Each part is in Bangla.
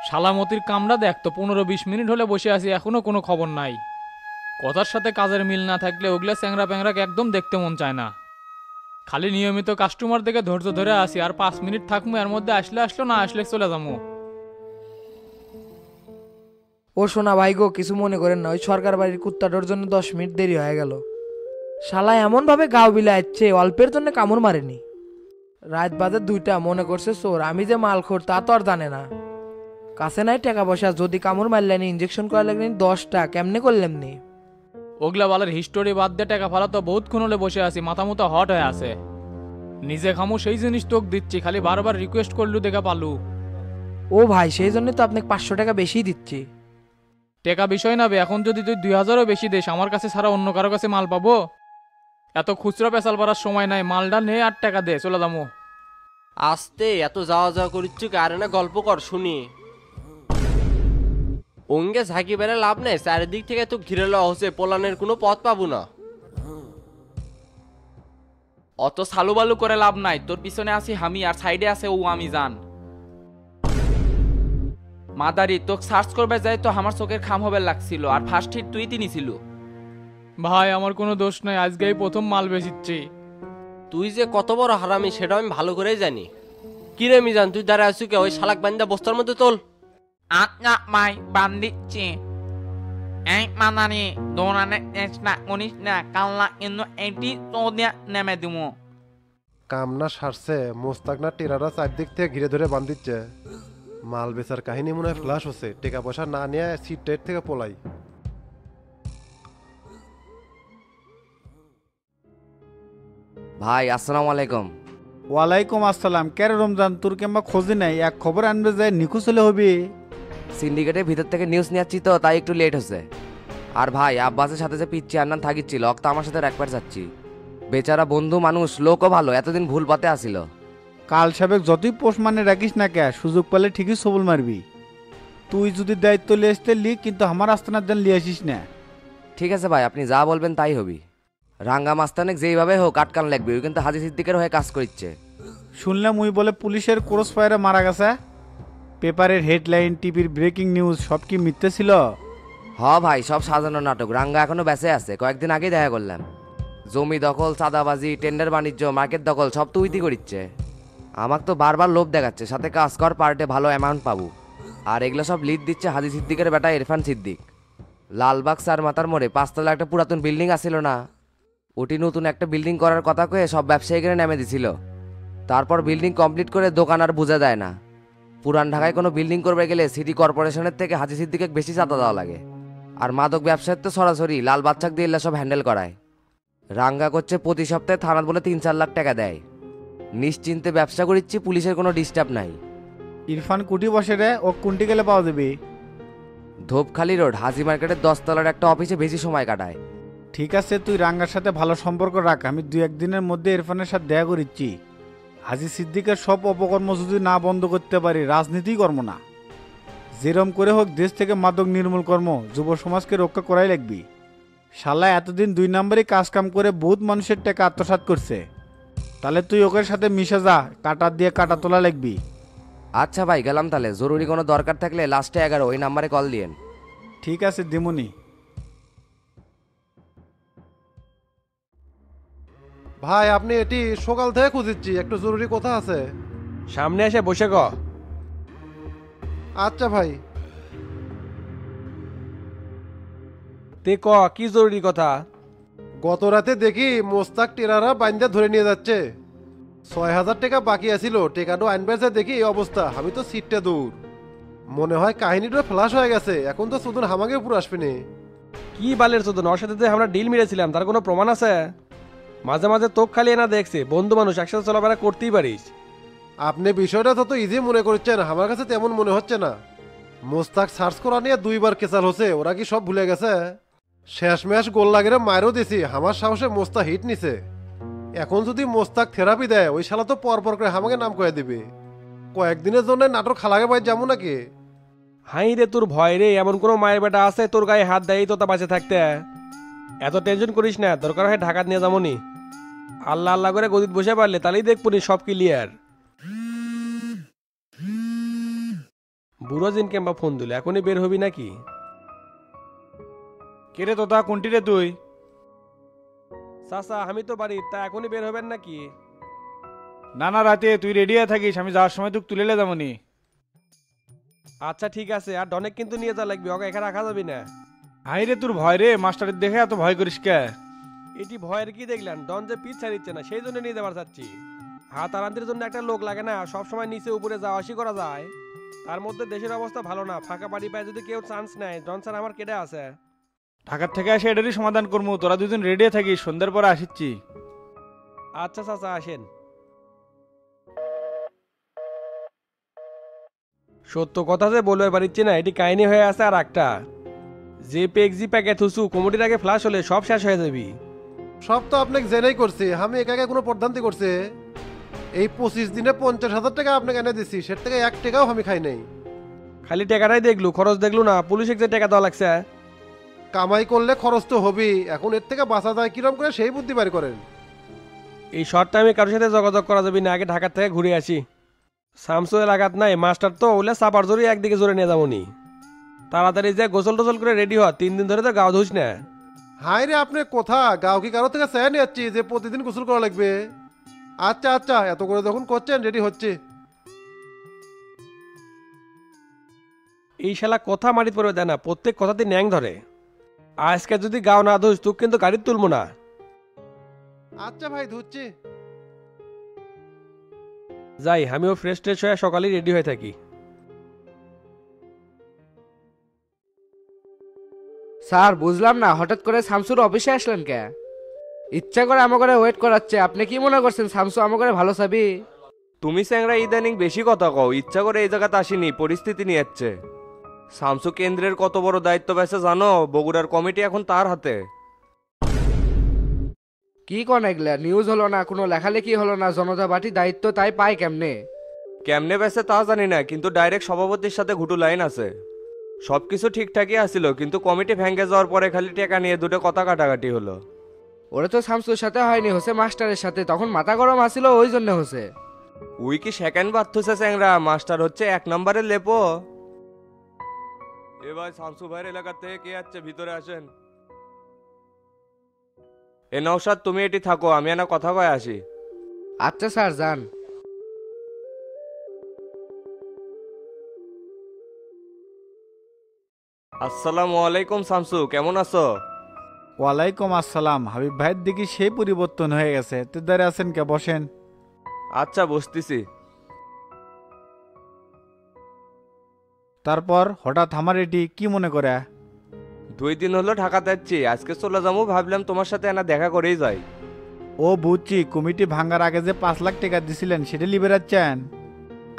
শালামতির কামড়া দেখ তো, 15-20 মিনিট হলে বসে আছি, এখনো কোনো খবর নাই। কথার সাথে কাজের মিল না থাকলে ওগুলা চ্যাংরা প্যাংরাকে একদম দেখতে মন চায় না। খালি নিয়মিত কাস্টমার দেখে ধৈর্য ধরে আসি, আর 5 মিনিট থাকবো, এর মধ্যে আসলে আসলো, না আসলে চলে যাবো। ও শোনা ভাই গো, কিছু মনে করেন না, ওই সরকার বাড়ির কুত্তাটার জন্য 10 মিনিট দেরি হয়ে গেল। শালা এমন ভাবে গাও বিলাচ্ছে, অল্পের জন্য কামড় মারেনি। রাত বাজে 2টা, মনে করছে চোর, আমি যে মালখোর তা তো আর জানে না। কাছে নাই টাকা পয়সা, যদি কামড় মারলেনি ইঞ্জেকশন করা লাগলেনি 10টা, কেমনে করলেন নি? ওগুলা বালের হিস্টোরি বাদ দিয়ে টাকা ফালা তো বহুতক্ষণ হলে বসে আছি, মাথা মতো হট হয়ে আছে। নিজে খামু সেই জিনিস তোকে দিচ্ছি, খালি বারবার রিকোয়েস্ট করলু দেখা পালু। ও ভাই, সেই জন্য তো আপনাকে 500 টাকা বেশি দিচ্ছি। টাকা বিষয় না বে, এখন যদি তুই 2000ও বেশি দিস, আমার কাছে ছাড়া অন্য কারো কাছে মাল পাবো? এত খুচরা পেশাল পারার সময় নাই, মালটা নে আর টাকা দে, চলে যাবো। আস্তে এত যাওয়া যাওয়া করিচ্ছ কারে না, গল্প কর শুনি। অঙ্গে ঝাঁকি বেড়ে লাভ নেই, চারিদিক থেকে তো ঘিরে লওয়া হচ্ছে, পোলানের কোনো পথ পাবো না। অত সালু বালু করে লাভ নাই, তোর পিছনে আছি আমি আর সাইডে আছে ও আমি জান। মাদারি তোকে সার্চ করবে যাই তো আমার চোখের খাম হবে লাগছিল, আর ফার্স্ট হিট তুই তিনি ছিল। ভাই আমার কোনো দোষ নাই, আজকেই প্রথম মাল বেচিচ্ছি। তুই যে কত বড় হারামি সেটা আমি ভালো করেই জানি। কিরে মিজান, তুই দাঁড়া আছো কে? ওই শালাক বান্দা বস্তার মধ্যে তোল। আচ্ছা ভাই, বান দিচ্ছি। এই মাদারি, দৌড়ানোর চেষ্টা করিস না, কাল্লা কিন্তু এটি চৌদিয়া নেমে দিব। কামনা সারছে, মোস্তাক না টেরারা চারদিক থেকে ঘিরে ধরে বান্ধিচ্ছে। মাল বেচার কাহিনী মনে হয় ফ্লাশ হচ্ছে, টাকা পয়সা না নিয়ে সিট টাইট থেকে পলাই। ভাই আসসালামু আলাইকুম। ওয়ালাইকুম আসসালাম। কেরে রমজান, তোর কেমবা খোঁজই নাই, এক খবর আনবে যায় নিখোঁজ হলে হবে। সিন্ডিকেটের ভিতর থেকে নিউজ নিয়েছি তো, তাই একটু লেট হচ্ছে। আর ভাই আব্বাসের সাথে যে পিচ্ছি আন্নান থাকিচ্ছিল, অক্ত আমার সাথে একবার যাচ্ছি। বেচারা বন্ধু মানুষ, লোকও ভালো, এতদিন ভুল পথে আসিল। কাল সাবেক যতই পোষ মানে রাখিস না কে, সুযোগ পেলে ঠিকই সবল মারবি। তুই যদি দায়িত্ব লিয়ে আসতে লি, কিন্তু আমার আস্তানার জন্য লিয়ে আসিস না। ঠিক আছে ভাই, আপনি যা বলবেন তাই হবি। রাঙ্গা মাস্তানেক যেইভাবে হোক আটকান লাগবে, ওই কিন্তু হাজি সিদ্দিকের হয়ে কাজ করছে। শুনলাম উই বলে পুলিশের ক্রস ফায়ারে মারা গেছে। পেপারের হেডলাইন, টিভির ব্রেকিং নিউজ সব কি মিথ্যে ছিল? হ ভাই, সব সাজানো নাটক। রাঙ্গা এখনো বেঁচে আছে, কয়েকদিন আগেই দেখা করলাম। জমি দখল, চাঁদাবাজি, টেন্ডার বাণিজ্য, মার্কেট দখল সব তো উইতি করিচ্ছে। আমাকে তো বারবার লোভ দেখাচ্ছে, সাথে কাজ কর, পার্টে ভালো অ্যামাউন্ট পাবো। আর এগুলো সব লিড দিচ্ছে হাজি সিদ্দিকের বেটা ইরফান সিদ্দিক। লালবাগ চার মাথার মোড়ে 5 তলা একটা পুরাতন বিল্ডিং আছিল না, ওটি নতুন একটা বিল্ডিং করার কথা কয়ে সব ব্যবসায়ীকে নেমে দিছিল। তারপর বিল্ডিং কমপ্লিট করে দোকান আর বোঝা দেয় না। পুরান ঢাকায় কোনো বিল্ডিং করবে গেলে সিটি কর্পোরেশনের থেকে হাজি সিদ্দিকে বেশি চাঁদা দেওয়া লাগে। আর মাদক ব্যবসায় তো সরাসরি লাল বাচ্চাক দিয়ে সব হ্যান্ডেল করায়। রাঙ্গা করছে প্রতি সপ্তাহে থানার বলে 3-4 লাখ টাকা দেয়। নিশ্চিন্তে ব্যবসা করিচ্ছি, পুলিশের কোনো ডিস্টার্ব নাই। ইরফান কুটি বসে রে, ও কুন্টি গেলে পাওয়া যাবে? ধোপখালি রোড হাজি মার্কেটের 10 তলার একটা অফিসে বেশি সময় কাটায়। ঠিক আছে, তুই রাঙ্গার সাথে ভালো সম্পর্ক রাখ, আমি 2-1 দিনের মধ্যে ইরফানের সাথে দেখা করিচ্ছি। হাজি সিদ্দিকের সব অপকর্ম যদি না বন্ধ করতে পারি, রাজনীতি কর্ম না, যেরম করে হোক দেশ থেকে মাদক নির্মূল কর্ম, যুব সমাজকে রক্ষা করাই লাগবি। শালা এতদিন 2 নম্বরই কাজ কাম করে বহুত মানুষের টাকা আত্মসাৎ করছে। তাহলে তুই ওকে সাথে মিশে যা, কাটা দিয়ে কাটা তোলা লাগবি। আচ্ছা ভাই, গেলাম তাহলে। জরুরি কোনো দরকার থাকলে লাস্টে 11 ওই নাম্বারে কল দিয়েন। ঠিক আছে দিমুনি। ভাই আপনি এটি সকাল থেকে খুঁজিচ্ছি, একটু জরুরি কথা আছে। সামনে এসে বসে গ। আচ্ছা ভাই। তে ক, কি জরুরি কথা? গত রাতে দেখি মোস্তাক টেরারা বাইন্দা ধরে নিয়ে যাচ্ছে। 6,000 টাকা বাকি আছিল, টেকাটো আনবে যে দেখি এই অবস্থা, আমি তো সিটটা দূর। মনে হয় কাহিনীটা ফ্লাশ হয়ে গেছে, এখন তো শুধু হামাকে পুরো আসবে নি। কি বালের চোদন, ওর সাথে আমরা ডিল মেরেছিলাম, তার কোনো প্রমাণ আছে? মাঝে মাঝে তোক খালি এনা দেখছে, বন্ধু মানুষ একসাথে চলাফেরা করতেই পারিস। আপনি বিষয়টা তত ইজি মনে করছেন, আমার কাছে তেমন মনে হচ্ছে না। মোস্তাক সার্চ করা নিয়ে 2বার কেসাল হচ্ছে, ওরা কি সব ভুলে গেছে? শেষ ম্যাচ গোল লাগেরে মায়েরও দিছি, আমার সাহসে মোস্তাক হিট নিছে। এখন যদি মোস্তাক থেরাপি দেয়, ওই শালা তো পর পর করে আমাকে নাম কয়ে দিবে। কয়েকদিনের জন্য নাটক খালাগে পাই যাবো নাকি? হাই রে, তোর ভয় রে, এমন কোনো মায়ের বেটা আছে তোর গায়ে হাত দেয় তো তা বাঁচে থাকতে? এত টেনশন করিস না, দরকার হয় ঢাকা নিয়ে যাবনি। আল্লাহ আল্লাহ করে গদিত বসে পারলে তাহলেই দেখবনি সব ক্লিয়ার। বুড়ো জিন কেমবা ফোন দিল, এখনই বের হবি নাকি? কেরে তোতা কোনটি রে তুই? চাচা আমি তো বাড়ি, তা এখনই বের হবেন নাকি? না না, রাতে তুই রেডি হয়ে থাকিস, আমি যাওয়ার সময় তুই তুলে যাবনি। আচ্ছা ঠিক আছে, আর ডনেক কিন্তু নিয়ে যা লাগবে, ওকে এখানে রাখা যাবি না। হাই রে তোর ভয় রে, মাস্টারের দেখে এত ভয় করিস কে? এটি ভয়ের কি দেখলেন, ডন যে পিছ ছাড়িচ্ছে না সেই জন্য নিয়ে যাবার চাচ্ছি। হাত আরান্তির জন্য একটা লোক লাগে না, সব সময় নিচে উপরে যাওয়া আসি করা যায়। তার মধ্যে দেশের অবস্থা ভালো না, ফাঁকা বাড়ি পায় যদি কেউ চান্স নেয়, ডন স্যার আমার কেটে আছে। ঢাকার থেকে এসে এটারই সমাধান করবো, তোরা দুজন রেডি থাকিস, সন্ধ্যার পরে আসিচ্ছি। আচ্ছা চাচা আসেন। সত্য কথা যে বলবে পারিচ্ছি না, এটি কাহিনী হয়ে আছে আর একটা। যে পেগজি প্যাকেট হুসু কমিটির আগে ফ্লাশ হলে সব শেষ হয়ে যাবি। সব তো আপনাকে জেনেই করছি, আমি একা কোনো প্রধান্তি করছে। এই 25 দিনে 50,000 টাকা আপনাকে এনে দিছি, সের থেকে 1 টাকাও আমি খাই নাই। খালি টাকাটাই দেখলু, খরচ দেখলু না, পুলিশে যে টাকা দেওয়া লাগছে। কামাই করলে খরচ তো হবেই, এখন এর থেকে বাঁচা যায় কিরম করে সেই বুদ্ধি বাড়ি করেন। এই শর্ট টাইমে কারোর সাথে যোগাযোগ করা যাবে না, আগে ঢাকার থেকে ঘুরে আসি। শামসু এলাকাত নাই, মাস্টার তো ওলে চাপার জোরে একদিকে জোরে নিয়ে যাবনি। তাড়াতাড়ি যে গোসল টোসল করে রেডি হ, 3 দিন ধরে তো গাও ধুস না। হাই রে আপনি কোথা গাও কি কারো থেকে চেয়ে নিয়ে যাচ্ছি যে প্রতিদিন গোসল করা লাগবে? আচ্ছা আচ্ছা, এত করে যখন করছেন রেডি হচ্ছে। এই শালা কথা মারিত পড়বে দেয় না, প্রত্যেক কথাতে ন্যাং ধরে। আজকে যদি গাও না ধুস তুই কিন্তু গাড়ি তুলবো না। আচ্ছা ভাই ধুচ্ছি। যাই, আমিও ফ্রেশ ট্রেশ হয়ে সকালেই রেডি হয়ে থাকি। স্যার বুঝলাম না, হঠাৎ করে শামসুর অফিসে আসলেন কে? ইচ্ছা করে আমাকে ওয়েট করাচ্ছে। আপনি কি মনে করছেন শামসু আমাকে ভালো চাবি? তুমি স্যাংরা ইদানিং বেশি কথা কও, ইচ্ছা করে এই জায়গাতে আসিনি, পরিস্থিতি নিয়ে যাচ্ছে। শামসু কেন্দ্রের কত বড় দায়িত্ব পেয়েছে জানো? বগুড়ার কমিটি এখন তার হাতে। কি কোন এগুলা নিউজ হলো না, কোনো লেখালেখি হলো না, জনতা পার্টি দায়িত্ব তাই পায় কেমনে? কেমনে পেয়েছে তা জানি না, কিন্তু ডাইরেক্ট সভাপতির সাথে ঘুটু লাইন আছে। সবকিছু ঠিকঠাকই আসিল, কিন্তু কমিটি ভেঙে যাওয়ার পরে খালি টাকা নিয়ে দুটো কথা কাটাকাটি হলো। ওরা তো শামসুর সাথে হয়নি, হোসে মাস্টারের সাথে, তখন মাথা গরম আসিল ওই জন্য হোসে। উই কি সেকেন্ড বার্থছে স্যাংরা, মাস্টার হচ্ছে 1 নম্বরের লেপো। এ ভাই শামসু ভাইয়ের এলাকা থেকে কে যাচ্ছে, ভিতরে আসেন। এ নওশাদ তুমি এটি থাকো, আমি না কথা কয়ে আসি। আচ্ছা স্যার যান। আসসালামু আলাইকুম শামসু, কেমন আছো? ওয়ালাইকুম আসসালাম। হাবিব ভাইয়ের দিকে সেই পরিবর্তন হয়ে গেছে, তো দাঁড়িয়ে আছেন কে, বসেন। আচ্ছা বসতেছি। তারপর হঠাৎ আমার এটি কি মনে করে? 2 দিন হলো ঢাকাতে যাচ্ছি, আজকে চলে যাবো, ভাবলাম তোমার সাথে এনা দেখা করেই যাই। ও বুঝছি, কমিটি ভাঙার আগে যে 5 লাখ টাকা দিছিলেন সেটা লিবে রাখছেন।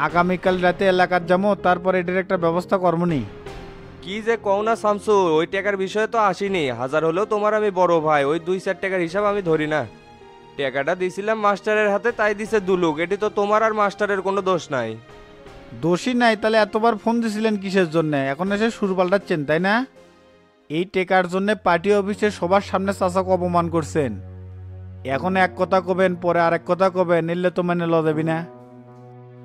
আগামীকাল রাতে এলাকার যাবো, তারপর এটার একটা ব্যবস্থা করবনি। কি যে কও না শামসু, ওই টাকার বিষয়ে তো আসিনি। হাজার হলেও তোমার আমি বড় ভাই, ওই 2-4 টাকার হিসাব আমি ধরি না। টাকাটা দিছিলাম মাস্টারের হাতে, তাই দিছে দুলুক। এটি তো তোমার আর মাস্টারের কোনো দোষ নাই। দোষী নাই, তাহলে এতবার ফোন দিছিলেন কিসের জন্য? এখন এসে সুর পাল্টাচ্ছেন তাই না? এই টেকার জন্য পার্টি অফিসে সবার সামনে চাচাকে অপমান করছেন। এখন এক কথা কবেন, পরে আরেক কথা কবেন, নিলে তো মানে ল দেবি না।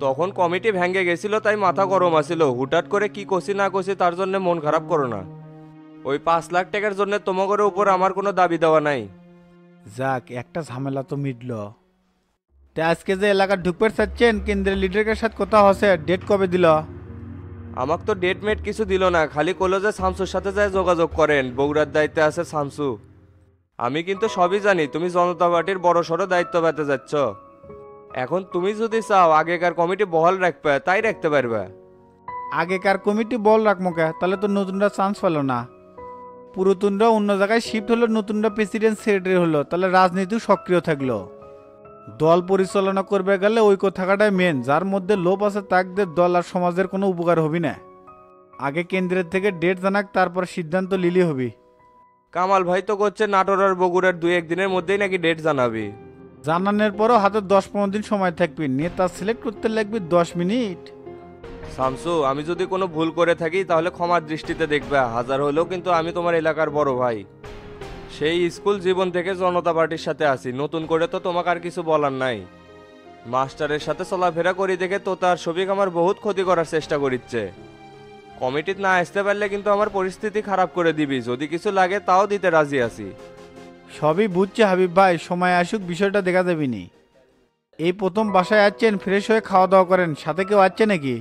তখন কমিটি ভেঙে গেছিল, তাই মাথা গরম আছিল। হুটাট করে কি কষি না কষি তার জন্য মন খারাপ করো না। ওই 5 লাখ টাকার জন্য তোমাদের উপর আমার কোনো দাবি দেওয়া নাই। যাক, একটা ঝামেলা তো মিটল। তা আজকে যে এলাকা ঢুকতে চাচ্ছেন, কেন্দ্রের লিডারের সাথে কথা হচ্ছে, ডেট কবে দিল? আমাকে তো ডেট মেট কিছু দিল না, খালি কলো যে শামসুর সাথে যায় যোগাযোগ করেন, বগুড়ার দায়িত্বে আছে শামসু। আমি কিন্তু সবই জানি তুমি জনতা পার্টির বড় সড়ো দায়িত্ব পেতে যাচ্ছ। এখন তুমি যদি চাও আগেকার কমিটি বহাল রাখবে, তাই রাখতে পারবে। আগেকার কমিটি বল রাখবো কে? তাহলে তো নতুনরা চান্স পেল না। পুরাতনরা অন্য জায়গায় শিফট হলো, নতুনরা প্রেসিডেন্ট সেক্রেটারি হলো, তাহলে রাজনীতি সক্রিয় থাকলো। দল পরিচালনা করবে গেলে ঐক্য থাকাটাই মেন। যার মধ্যে লোভ আছে তাকদের দল আর সমাজের কোনো উপকার হবি না। আগে কেন্দ্রের থেকে ডেট জানাক, তারপর সিদ্ধান্ত লিলি হবি। কামাল ভাই তো করছে নাটোর আর বগুড়ার 2-1 দিনের মধ্যেই নাকি ডেট জানাবি। জানানোর পরও হাতে 10-15 দিন সময় থাকবি, নেতা সিলেক্ট করতে লাগবে 10 মিনিট। শামসু, আমি যদি কোনো ভুল করে থাকি তাহলে ক্ষমার দৃষ্টিতে দেখবে। হাজার হলেও কিন্তু আমি তোমার এলাকার বড় ভাই। সেই স্কুল জীবন থেকে জনতা পার্টির সাথে আছি, নতুন করে তো তোমাকে আর কিছু বলার নাই। মাস্টারের সাথে চলাফেরা করি দেখে তো তার ছবি আমার বহুত ক্ষতি করার চেষ্টা করিচ্ছে। কমিটিতে না আসতে পারলে কিন্তু আমার পরিস্থিতি খারাপ করে দিবি, যদি কিছু লাগে তাও দিতে রাজি আছি। সবই বুঝছে হাবিব ভাই, সময় আসুক বিষয়টা দেখা যাবিনি। এই প্রথম বাসায় আসছেন, ফ্রেশ হয়ে খাওয়া দাওয়া করেন, সাথে কেউ আসছে নাকি?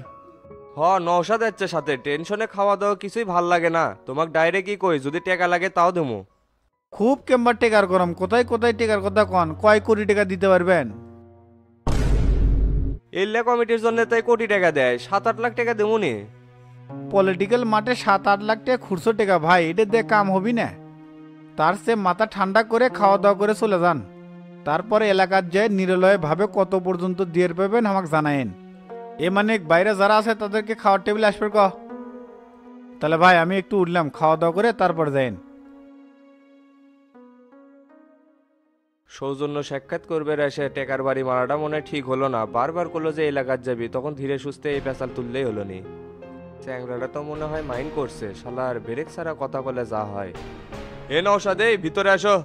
নওশাদ যাচ্ছে সাথে, টেনশনে খাওয়া দাওয়া কিছুই ভাল লাগে না। তোমাক ডাইরেক্ট কি কই, যদি টাকা লাগে তাও দেবো। খুব কেম্বার টেকার গরম, কোথায় কোথায় টেকার কথা কন, কয় কোটি টাকা দিতে পারবেন? এল্লা কমিটির জন্য তাই কোটি টাকা দেয়, 7-8 লাখ টাকা দেবো নি। পলিটিক্যাল মাঠে 7-8 লাখ টাকা খুরশো টাকা ভাই, এটা দিয়ে কাম হবি না। তার সে মাথা ঠান্ডা করে খাওয়া দাওয়া করে চলে যান, তারপরে এলাকার যায় নিরলয় ভাবে কত পর্যন্ত দিয়ে পাবেন আমাকে জানায়েন। এ মানে বাইরে যারা আছে তাদেরকে খাওয়ার টেবিলে আসবে ক। তাহলে ভাই আমি একটু উঠলাম, খাওয়া দাওয়া করে তারপর যাইন। সৌজন্য সাক্ষাৎ করবে এসে টেকার বাড়ি মারাটা মনে ঠিক হলো না, বারবার করলো যে এলাকার যাবি, তখন ধীরে সুস্থে এই পেশাল তুললেই হলো নি। চ্যাংরাটা তো মনে হয় মাইন্ড করছে, শালার ব্রেক ছাড়া কথা বলে যা হয়। এ নওশাদ, এই ভিতরে আসো।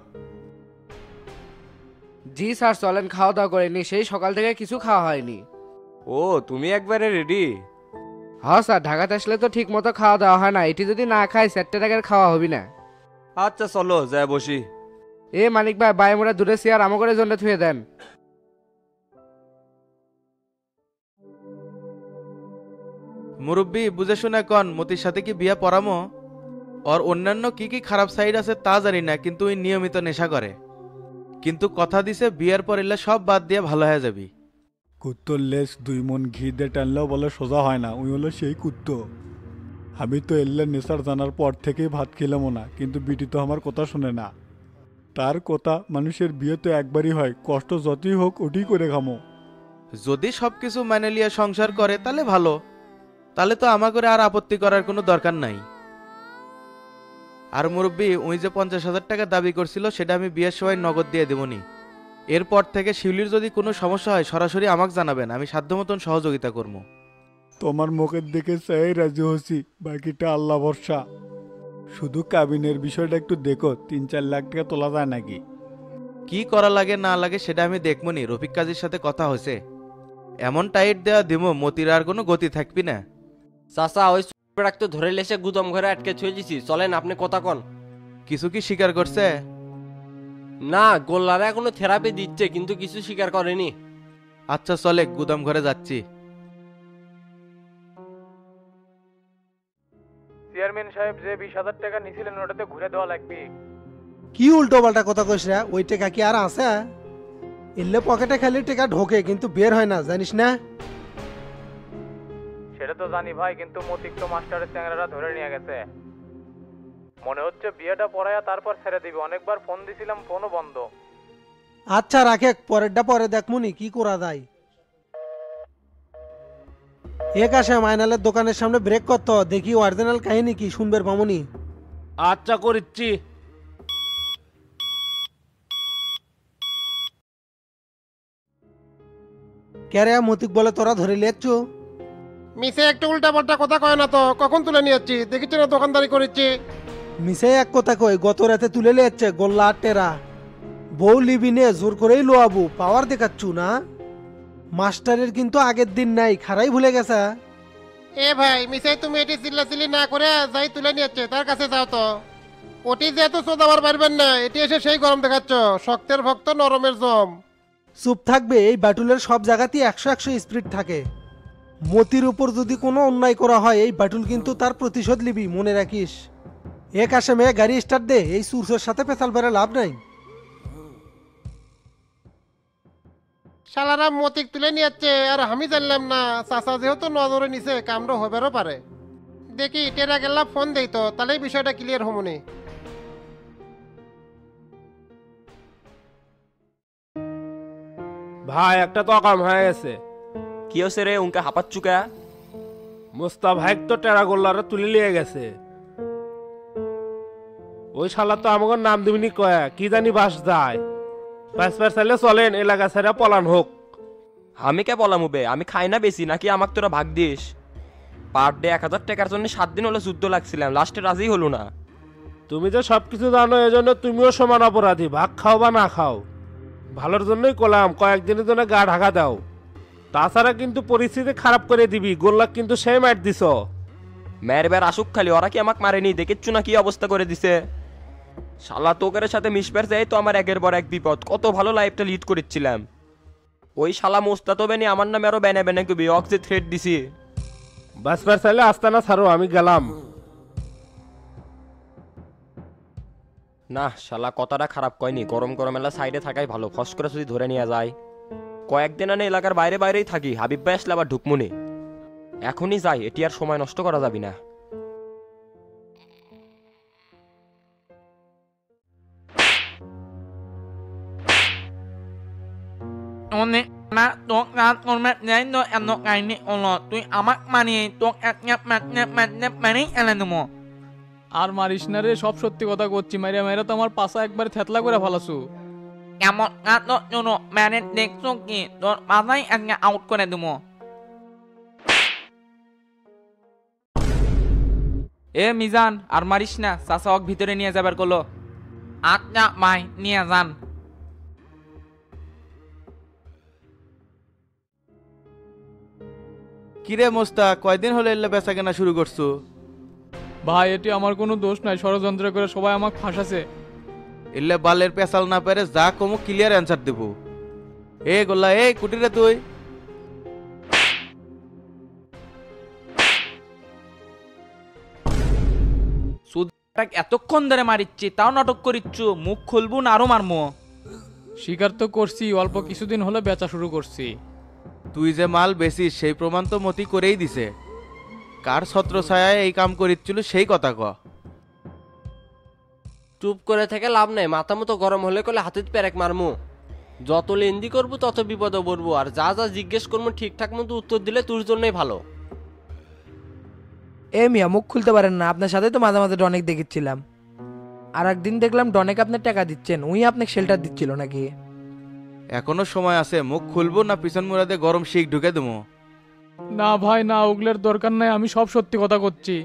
জি স্যার, চলেন খাওয়া দাওয়া করেনি, সেই সকাল থেকে কিছু খাওয়া হয়নি। ও তুমি একবারে রেডি? হ্যাঁ স্যার, ঢাকাতে আসলে তো ঠিক মতো খাওয়া দাওয়া হয় না, এটি যদি না খাই 4 টাকার খাওয়া হবি না। আচ্ছা চলো যাই বসি। এ মানিক ভাই, বাই মোড়া দূরে চেয়ার আমাকে জন্য থুয়ে দেন। মুরব্বী বুঝে শুনে কন, মতির সাথে কি বিয়া পড়ামো? ওর অন্যান্য কি কি খারাপ সাইড আছে তা জানি না, কিন্তু ওই নিয়মিত নেশা করে। কিন্তু কথা দিছে বিয়ার পর এলে সব বাদ দিয়ে ভালো হয়ে যাবি। কুত্তর লেজ 2 মন ঘি দিয়ে টানলেও বলে সোজা হয় না, ওই হলো সেই কুত্তো। আমি তো এল্লার নেশার জানার পর থেকেই ভাত খেলামও না, কিন্তু বিটি তো আমার কথা শুনে না। তার কথা, মানুষের বিয়ে তো একবারই হয়, কষ্ট যতই হোক ওটি করে খামো। যদি সবকিছু মেনে লিয়ে সংসার করে তাহলে ভালো, তাহলে তো আমা করে আর আপত্তি করার কোনো দরকার নাই। আর মুরব্বী, ওই যে 50,000 টাকা দাবি করছিল সেটা আমি বিয়ের সময় নগদ দিয়ে দেবনি। এরপর থেকে শিউলির যদি কোনো সমস্যা হয় সরাসরি আমাকে জানাবেন, আমি সাধ্য মতন সহযোগিতা করবো। তোমার মুখের দিকে চাই রাজি হচ্ছি, বাকিটা আল্লাহ ভরসা। শুধু কাবিনের বিষয়টা একটু দেখো, 3-4 লাখ টাকা তোলা যায় নাকি? কি করা লাগে না লাগে সেটা আমি দেখবনি, রফিক কাজীর সাথে কথা হয়েছে। এমন টাইট দেওয়া দিমো মতির আর কোনো গতি থাকবি না। চাচা, ওই তো ধরে লেসে গুদম ঘরে আটকে ছুঁয়ে দিছি, চলেন আপনি কথা কন। কিছু কি স্বীকার করছে? না, গোল্লারা এখনো থেরাপি দিচ্ছে, কিন্তু কিছু স্বীকার করেনি। আচ্ছা চলে, গুদাম ঘরে যাচ্ছি। চেয়ারম্যান সাহেব, যে 20,000 টাকা নিছিলেন ওটাতে ঘুরে দেওয়া লাগবে। কি উল্টো পাল্টা কথা কইস রে? ওই টাকা কি আর আছে? এলে পকেটে খালি টাকা ঢোকে, কিন্তু বের হয় না, জানিস না? সেটা তো জানি ভাই, কিন্তু মতিক তো মাস্টারের চ্যাংরারা ধরে নিয়ে গেছে। মনে হচ্ছে বিয়েটা পড়ায়া তারপর ছেড়ে দিবে, অনেকবার ফোন দিছিলাম, ফোনও বন্ধ। আচ্ছা রাখে, পরেরটা পরে দেখমুনি কি করা যায়। এক আসে মাইনালের দোকানের সামনে ব্রেক করতো, দেখি অরিজিনাল কাহিনী কি শুনবের মামুনি। আচ্ছা করিচ্ছি। ক্যারে মতিক বলে তোরা ধরে লিয়েছ? মিসে একটু উল্টা পাল্টা কথা কয় না তো, কখন তুলে নিয়ে যাচ্ছি দেখেছি না, দোকানদারি করেছি। মিসে এক কথা কই, গত রাতে তুলে লিয়েছে গোল্লা টেরা। বউ লিবি নে জোর করেই লোয়াবু, পাওয়ার দেখাচ্ছু না? মাস্টারের কিন্তু আগের দিন নাই, খারাই ভুলে গেছে। এ ভাই মিসে, তুমি এটি চিল্লাচিল্লি না করে যাই তুলে নিয়ে যাচ্ছে তার কাছে যাও তো। ওটি যেহেতু সোদাবার পারবেন না, এটি এসে সেই গরম দেখাচ্ছ, শক্তের ভক্ত নরমের জম। চুপ থাকবে, এই ব্যাটুলের সব জায়গাতেই 100 স্পিড থাকে। মতির উপর যদি কোনো অন্যায় করা হয়, এই ব্যাটুল কিন্তু তার প্রতিশোধ লিবি, মনে রাখিস। এক আসে মেয়ে গাড়ি স্টার্ট দে, এই সুরসের সাথে পেছাল বেড়ে লাভ নাই। শালারা মতিক তুলে নিয়ে যাচ্ছে, আর আমি জানলাম না। চাচা যেহেতু নজরে নিছে, কামড় হবেরও পারে। দেখি টেরা গেলা ফোন দেই তো, তাহলেই বিষয়টা ক্লিয়ার হমনি। ভাই একটা তো অকাম হয়ে গেছে। কি হচ্ছে রে, উনকে হাঁপাচ্ছুকা? মুস্তাফাইক তো টেরা গোল্লারে তুলে নিয়ে গেছে। ওই শালা তো আমাকে নাম দিবিনি কয়া, কি জানি বাস যায়। পাঁচবার চাইলে চলেন, এলাকা ছেড়ে পলান হোক। আমি কে বলাম হবে, আমি খাই না বেশি, নাকি আমাকে তোরা ভাগ দিস? পার ডে 1,000 টাকার জন্য 7 দিন হলো যুদ্ধ লাগছিলাম, লাস্টে রাজি হলো না। তুমি যে সবকিছু জানো, এজন্য তুমিও সমান অপরাধী, ভাগ খাও বা না খাও। ভালোর জন্যই কলাম, কয়েকদিনের জন্য গা ঢাকা দাও। তাছাড়া কিন্তু পরিস্থিতি খারাপ করে দিবি, গোল্লাক কিন্তু সেই মার দিছ। মেরবার আসুক খালি, ওরা কি আমাকে মারেনি? দেখেচ্ছু না কি অবস্থা করে দিছে। শালা তোকের সাথে মিশবার যাই তো আমার একের পর এক বিপদ। কত ভালো লাইফটা লিড করেছিলাম। ওই শালা মোস্তাতো বেনি আমার নামে আরো বেনে বেনে কবি অক যে থ্রেট দিছি। বাসপার চাইলে আস্তানা ছাড়ো, আমি গেলাম। না শালা কথাটা খারাপ কয়নি, গরম গরম এলা সাইডে থাকাই ভালো, ফস করে যদি ধরে নিয়ে যায়। কয়েকদিন আনে এলাকার বাইরে বাইরেই থাকি, হাবিব ভাই আসলে আবার ঢুকমুনি। এখনই যাই, এটি আর সময় নষ্ট করা যাবি না। অনেক না তোক রাত করবে যাই তো এত কাহিনী হলো, তুই আমাক মানিয়ে তোক এক মানেই এনে দেবো। আর মারিস না রে, সব সত্যি কথা করছি। মাইরা মাইরা তো আমার পাশা একবার থেতলা করে ফেলাছু। কেমন কাজ জন্য মানে দেখছো কি তোর মাথায় একটা আউট করে দেবো। এ মিজান আর মারিস না, চাচা ওকে ভিতরে নিয়ে যাবার কলো। আচ্ছা ভাই নিয়ে যান। কিরে মোস্তাক, কয়দিন হলো এল্লা বেচা কেনা শুরু করছো? ভাই এটি আমার কোনো দোষ নাই, ষড়যন্ত্র করে সবাই আমাকে ফাঁসাছে। এল্লা বালের পেশাল না পেরে যা কমো ক্লিয়ার অ্যান্সার দেবো। এ গোল্লা, এ কুটিরে তুই এতক্ষণ ধরে মারিচ্ছি তাও নাটক করিচ্ছু, মুখ খুলবো না আরো মারমো। স্বীকার তো করছি, অল্প কিছুদিন হলে বেচা শুরু করছি। তুই যে মাল বেচিস সেই প্রমাণ তো মতি করেই দিছে। কার ছত্র ছায়ায় এই কাম করিচ্ছিল সেই কথা ক। চুপ করে থেকে লাভ নাই, মাথা মতো গরম হলে কলে হাতে পেরেক মারমু। যত লেন্দি করবো তত বিপদে পড়বো, আর যা যা জিজ্ঞেস করবো ঠিকঠাক মতো উত্তর দিলে তোর জন্যই ভালো। এ মিয়া মুখ খুলতে পারেন না, আপনার সাথে তো মাঝে মাঝে ডনেক দেখেছিলাম। আর একদিন দেখলাম ডনেক আপনার টাকা দিচ্ছেন, উই আপনাকে শেল্টার দিচ্ছিল নাকি? এখনো সময় আছে, মুখ খুলবো না পিছন মুরাদে গরম শিখ ঢুকে দেবো। না ভাই না, ওগুলোর দরকার নাই, আমি সব সত্যি কথা করছি।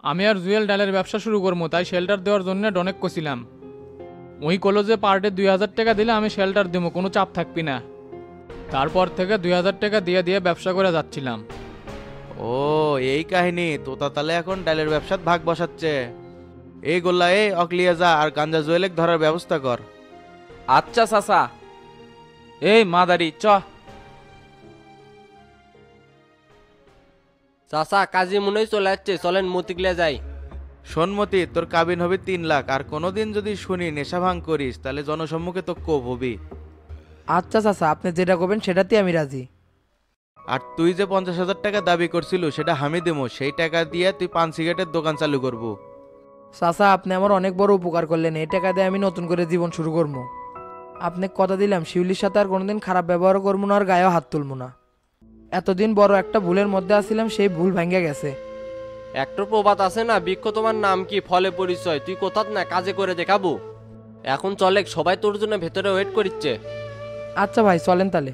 আমি আর জুয়েল ডালের ব্যবসা শুরু করবো, তাই শেল্টার দেওয়ার জন্য ডনেক করছিলাম। ওই কলো যে পার্টে 2000 টাকা দিলে আমি শেল্টার দেবো, কোনো চাপ থাকবি না। তারপর থেকে 2000 টাকা দিয়ে দিয়ে ব্যবসা করে যাচ্ছিলাম। ও এই কাহিনী, তোতা তালে এখন ডালের ব্যবসাত ভাগ বসাচ্ছে। এই গোল্লা, এ অকলিয়া যা আর গাঞ্জা জুয়েলেক ধরার ব্যবস্থা কর। আচ্ছা চাচা। এই মাদারি চ। চাচা কাজী মনে হয় চলে যাচ্ছে, চলেন মতিকলে যাই। সোনমতি, তোর কাবিন হবে 3 লাখ, আর কোনোদিন যদি শুনি নেশা ভাঙ করিস তাহলে জনসম্মুখে তো কোপ হবি। আচ্ছা চাচা, আপনি যেটা করবেন সেটাতেই আমি রাজি। আর তুই যে 50,000 টাকা দাবি করছিল সেটা আমি দেবো, সেই টাকা দিয়ে তুই পান সিগারেটের দোকান চালু করবো। চাচা আপনি আমার অনেক বড় উপকার করলেন, এই টাকা দিয়ে আমি নতুন করে জীবন শুরু করবো। আপনি কথা দিলাম শিউলির সাথে আর কোনোদিন খারাপ ব্যবহার করবো না, আর গায়েও হাত তুলবো না। এতদিন বড় একটা ভুলের মধ্যে আসছিলাম, সেই ভুল ভেঙে গেছে। একটা প্রবাদ আছে না, বৃক্ষ তোমার নাম কি ফলে পরিচয়, তুই কোথাত না কাজে করে দেখাবো। এখন চলে, সবাই তোর জন্য ভেতরে ওয়েট করিচ্ছে। আচ্ছা ভাই চলেন তাহলে।